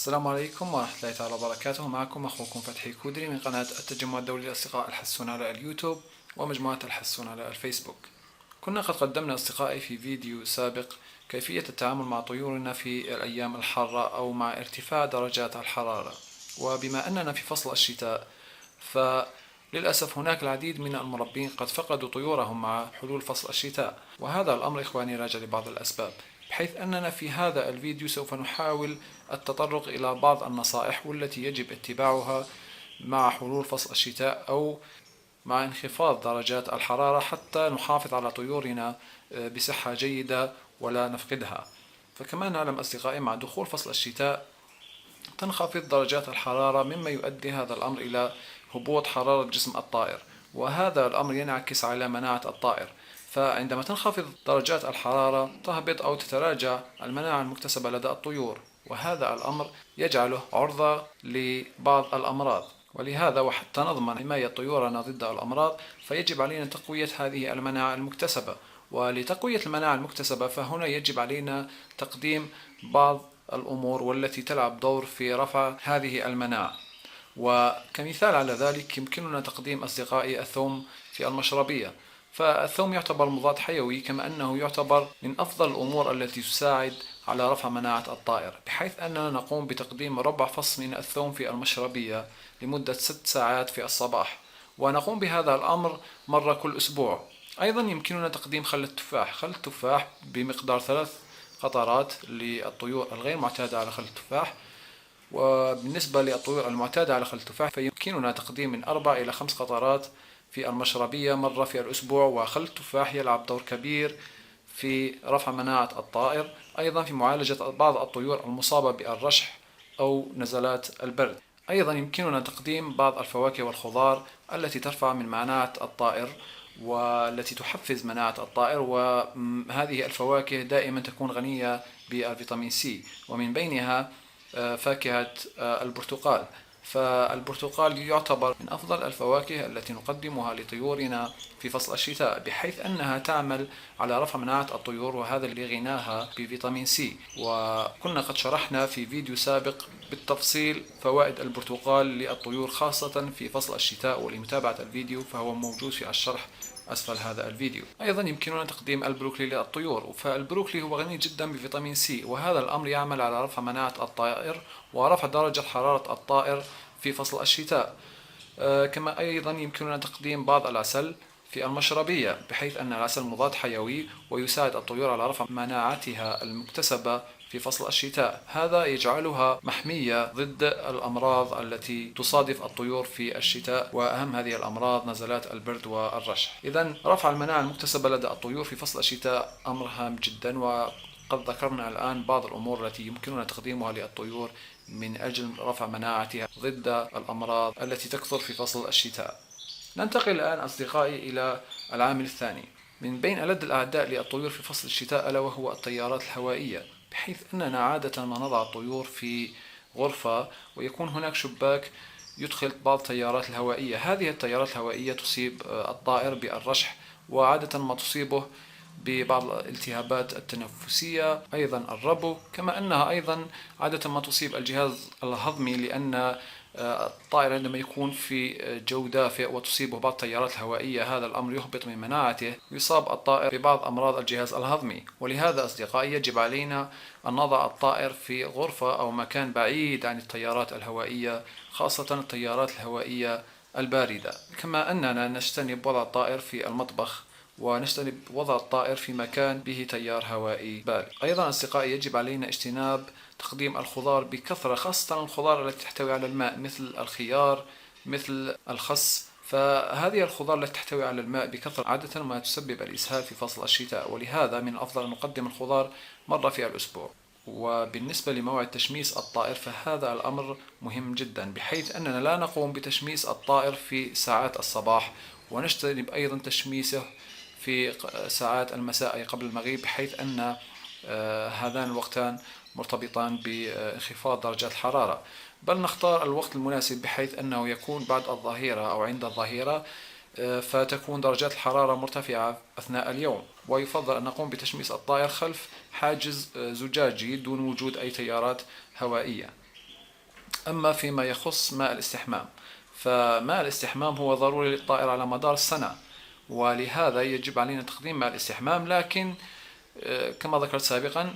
السلام عليكم ورحمة الله تعالى وبركاته. معكم أخوكم فتحي كودري من قناة التجمع الدولي للأصدقاء الحسون على اليوتيوب ومجموعة الحسون على الفيسبوك. كنا قد قدمنا أصدقائي في فيديو سابق كيفية التعامل مع طيورنا في الأيام الحارة أو مع ارتفاع درجات الحرارة، وبما أننا في فصل الشتاء فللأسف هناك العديد من المربين قد فقدوا طيورهم مع حلول فصل الشتاء، وهذا الأمر إخواني راجع لبعض الأسباب، بحيث أننا في هذا الفيديو سوف نحاول التطرق إلى بعض النصائح والتي يجب اتباعها مع حلول فصل الشتاء أو مع انخفاض درجات الحرارة حتى نحافظ على طيورنا بصحة جيدة ولا نفقدها. فكما نعلم أصدقائي مع دخول فصل الشتاء تنخفض درجات الحرارة، مما يؤدي هذا الأمر إلى هبوط حرارة جسم الطائر، وهذا الأمر ينعكس على مناعة الطائر. فعندما تنخفض درجات الحرارة تهبط أو تتراجع المناعة المكتسبة لدى الطيور، وهذا الأمر يجعله عرضة لبعض الأمراض. ولهذا وحتى نضمن حماية طيورنا ضد الأمراض فيجب علينا تقوية هذه المناعة المكتسبة. ولتقوية المناعة المكتسبة فهنا يجب علينا تقديم بعض الأمور والتي تلعب دور في رفع هذه المناعة. وكمثال على ذلك يمكننا تقديم أصدقائي الثوم في المشربية. فالثوم يعتبر مضاد حيوي، كما أنه يعتبر من أفضل الأمور التي تساعد على رفع مناعة الطائر، بحيث أننا نقوم بتقديم ربع فص من الثوم في المشربية لمدة 6 ساعات في الصباح، ونقوم بهذا الأمر مرة كل أسبوع. أيضا يمكننا تقديم خل التفاح. خل التفاح بمقدار 3 قطرات للطيور الغير معتادة على خل التفاح، وبالنسبة للطيور المعتادة على خل التفاح فيمكننا تقديم من 4 إلى 5 قطرات في المشربية مرة في الأسبوع. وخل التفاح يلعب دور كبير في رفع مناعة الطائر، أيضا في معالجة بعض الطيور المصابة بالرشح أو نزلات البرد. أيضا يمكننا تقديم بعض الفواكه والخضار التي ترفع من مناعة الطائر والتي تحفز مناعة الطائر، وهذه الفواكه دائما تكون غنية بالفيتامين سي، ومن بينها فاكهة البرتقال. فالبرتقال يعتبر من أفضل الفواكه التي نقدمها لطيورنا في فصل الشتاء، بحيث أنها تعمل على رفع مناعة الطيور، وهذا لغناها بفيتامين سي. وكنا قد شرحنا في فيديو سابق بالتفصيل فوائد البرتقال للطيور خاصة في فصل الشتاء، ولمتابعة الفيديو فهو موجود في الشرح أسفل هذا الفيديو. أيضا يمكننا تقديم البروكلي للطيور، فالبروكلي هو غني جدا بفيتامين سي، وهذا الأمر يعمل على رفع مناعة الطائر ورفع درجة حرارة الطائر في فصل الشتاء. كما أيضا يمكننا تقديم بعض العسل في المشربية، بحيث أن العسل مضاد حيوي ويساعد الطيور على رفع مناعتها المكتسبة في فصل الشتاء. هذا يجعلها محمية ضد الأمراض التي تصادف الطيور في الشتاء، وأهم هذه الأمراض نزلات البرد والرشح. إذن رفع المناعة المكتسبة لدى الطيور في فصل الشتاء أمر هام جدا، وقد ذكرنا الآن بعض الأمور التي يمكننا تقديمها للطيور من أجل رفع مناعتها ضد الأمراض التي تكثر في فصل الشتاء. ننتقل الآن أصدقائي إلى العامل الثاني من بين ألد الأعداء للطيور في فصل الشتاء، ألا وهو التيارات الهوائية، بحيث أننا عادة ما نضع الطيور في غرفة ويكون هناك شباك يدخل بعض التيارات الهوائية. هذه التيارات الهوائية تصيب الطائر بالرشح، وعادة ما تصيبه ببعض الالتهابات التنفسية، أيضا الربو، كما أنها أيضا عادة ما تصيب الجهاز الهضمي، لأن الطائر عندما يكون في جو دافئ وتصيبه بعض التيارات الهوائية هذا الأمر يهبط من مناعته، يصاب الطائر ببعض أمراض الجهاز الهضمي. ولهذا أصدقائي يجب علينا أن نضع الطائر في غرفة أو مكان بعيد عن التيارات الهوائية، خاصة التيارات الهوائية الباردة. كما أننا نجتنب وضع الطائر في المطبخ، ونجتنب وضع الطائر في مكان به تيار هوائي بارد. أيضا أصدقائي يجب علينا اجتناب تقديم الخضار بكثرة، خاصة الخضار التي تحتوي على الماء مثل الخيار، مثل الخس. فهذه الخضار التي تحتوي على الماء بكثرة عادة ما تسبب الإسهال في فصل الشتاء، ولهذا من الأفضل أن نقدم الخضار مرة في الأسبوع. وبالنسبة لموعد تشميس الطائر فهذا الأمر مهم جدا، بحيث أننا لا نقوم بتشميس الطائر في ساعات الصباح، ونجتنب أيضا تشميسه في ساعات المساء أي قبل المغيب، بحيث أن هذان الوقتان مرتبطان بانخفاض درجات الحرارة. بل نختار الوقت المناسب بحيث أنه يكون بعد الظهيرة أو عند الظهيرة، فتكون درجات الحرارة مرتفعة أثناء اليوم، ويفضل أن نقوم بتشميس الطائر خلف حاجز زجاجي دون وجود أي تيارات هوائية. أما فيما يخص ماء الاستحمام، فماء الاستحمام هو ضروري للطائر على مدار السنة، ولهذا يجب علينا تقديم ماء الاستحمام، لكن كما ذكرت سابقا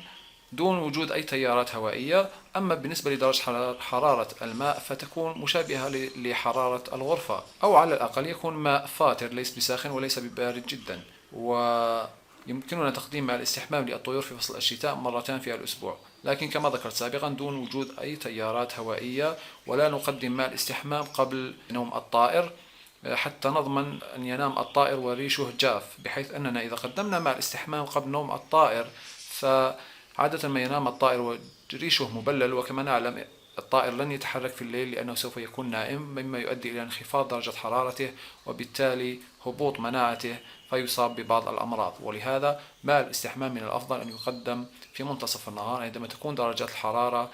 دون وجود أي تيارات هوائية. أما بالنسبة لدرجة حرارة الماء فتكون مشابهة لحرارة الغرفة، أو على الأقل يكون ماء فاتر ليس بساخن وليس ببارد جدا. ويمكننا تقديم ماء الاستحمام للطيور في فصل الشتاء مرتان في الأسبوع، لكن كما ذكرت سابقا دون وجود أي تيارات هوائية. ولا نقدم ماء الاستحمام قبل نوم الطائر حتى نضمن أن ينام الطائر وريشه جاف، بحيث أننا إذا قدمنا ماء الاستحمام قبل نوم الطائر فعادة ما ينام الطائر وريشه مبلل، وكما نعلم الطائر لن يتحرك في الليل لأنه سوف يكون نائم، مما يؤدي إلى انخفاض درجة حرارته وبالتالي هبوط مناعته فيصاب ببعض الأمراض. ولهذا ماء الاستحمام من الأفضل أن يقدم في منتصف النهار عندما تكون درجات الحرارة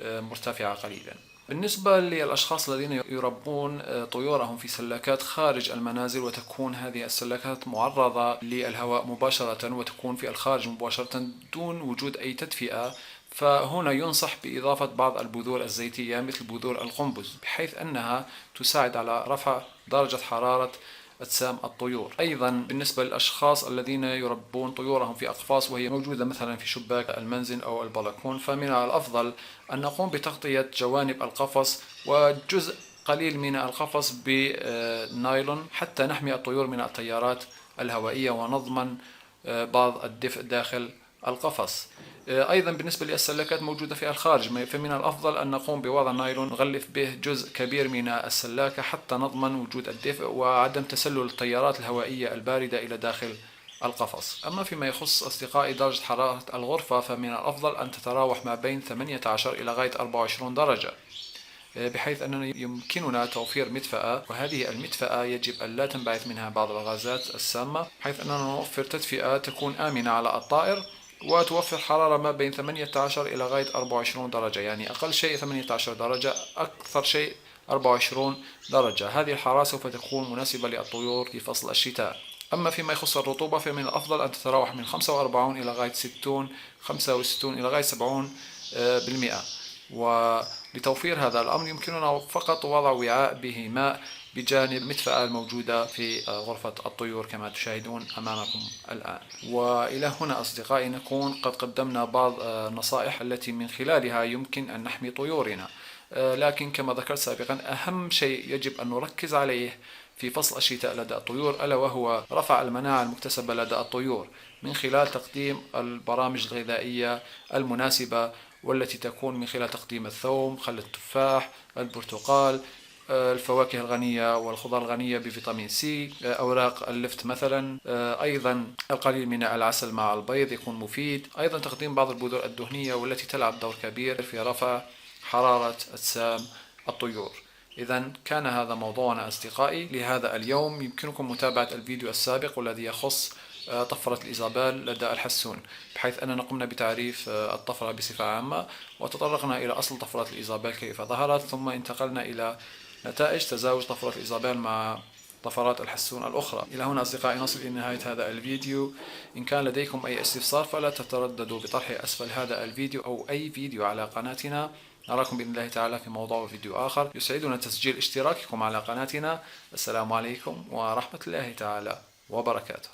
مرتفعة قليلا. بالنسبة للأشخاص الذين يربون طيورهم في سلاكات خارج المنازل، وتكون هذه السلاكات معرضة للهواء مباشرة وتكون في الخارج مباشرة دون وجود أي تدفئة، فهنا ينصح بإضافة بعض البذور الزيتية مثل بذور القنبز، بحيث أنها تساعد على رفع درجة حرارة أجسام الطيور. أيضا بالنسبة للأشخاص الذين يربون طيورهم في أقفاص وهي موجودة مثلا في شباك المنزل أو البلكون، فمن الأفضل أن نقوم بتغطية جوانب القفص وجزء قليل من القفص بنايلون حتى نحمي الطيور من التيارات الهوائية ونضمن بعض الدفء داخل القفص. أيضا بالنسبة للسلاكات موجودة في الخارج، فمن الأفضل أن نقوم بوضع نايلون نغلف به جزء كبير من السلاكة حتى نضمن وجود الدفء وعدم تسلل التيارات الهوائية الباردة إلى داخل القفص. أما فيما يخص أصدقائي درجة حرارة الغرفة، فمن الأفضل أن تتراوح ما بين 18 إلى غاية 24 درجة، بحيث أننا يمكننا توفير مدفأة، وهذه المدفأة يجب أن لا تنبعث منها بعض الغازات السامة، بحيث أننا نوفر تدفئة تكون آمنة على الطائر وتوفر حرارة ما بين 18 إلى غاية 24 درجة، يعني أقل شيء 18 درجة، أكثر شيء 24 درجة. هذه الحرارة سوف تكون مناسبة للطيور في فصل الشتاء. أما فيما يخص الرطوبة فمن الأفضل أن تتراوح من 45 إلى غاية 60 65 إلى غاية 70%. ولتوفير هذا الأمر يمكننا فقط وضع وعاء به ماء بجانب المدفأة الموجودة في غرفة الطيور كما تشاهدون أمامكم الآن. وإلى هنا أصدقائي نكون قد قدمنا بعض النصائح التي من خلالها يمكن أن نحمي طيورنا، لكن كما ذكرت سابقا أهم شيء يجب أن نركز عليه في فصل الشتاء لدى الطيور ألا وهو رفع المناعة المكتسبة لدى الطيور من خلال تقديم البرامج الغذائية المناسبة، والتي تكون من خلال تقديم الثوم، خل التفاح، البرتقال، الفواكه الغنية والخضار الغنية بفيتامين سي، أوراق اللفت مثلا، أيضا القليل من العسل مع البيض يكون مفيد، أيضا تقديم بعض البذور الدهنية والتي تلعب دور كبير في رفع حرارة أجسام الطيور. إذا كان هذا موضوعنا أصدقائي لهذا اليوم. يمكنكم متابعة الفيديو السابق والذي يخص طفرة الإيزابيل لدى الحسون، بحيث أننا قمنا بتعريف الطفرة بصفة عامة وتطرقنا إلى أصل طفرة الإيزابيل كيف ظهرت، ثم انتقلنا إلى نتائج تزاوج طفرة الإيزابيل مع طفرات الحسون الأخرى. إلى هنا أصدقائي نصل إلى نهاية هذا الفيديو. إن كان لديكم أي استفسار فلا تترددوا بطرحه أسفل هذا الفيديو أو أي فيديو على قناتنا. نراكم بإذن الله تعالى في موضوع فيديو آخر. يسعدنا تسجيل اشتراككم على قناتنا. السلام عليكم ورحمة الله تعالى وبركاته.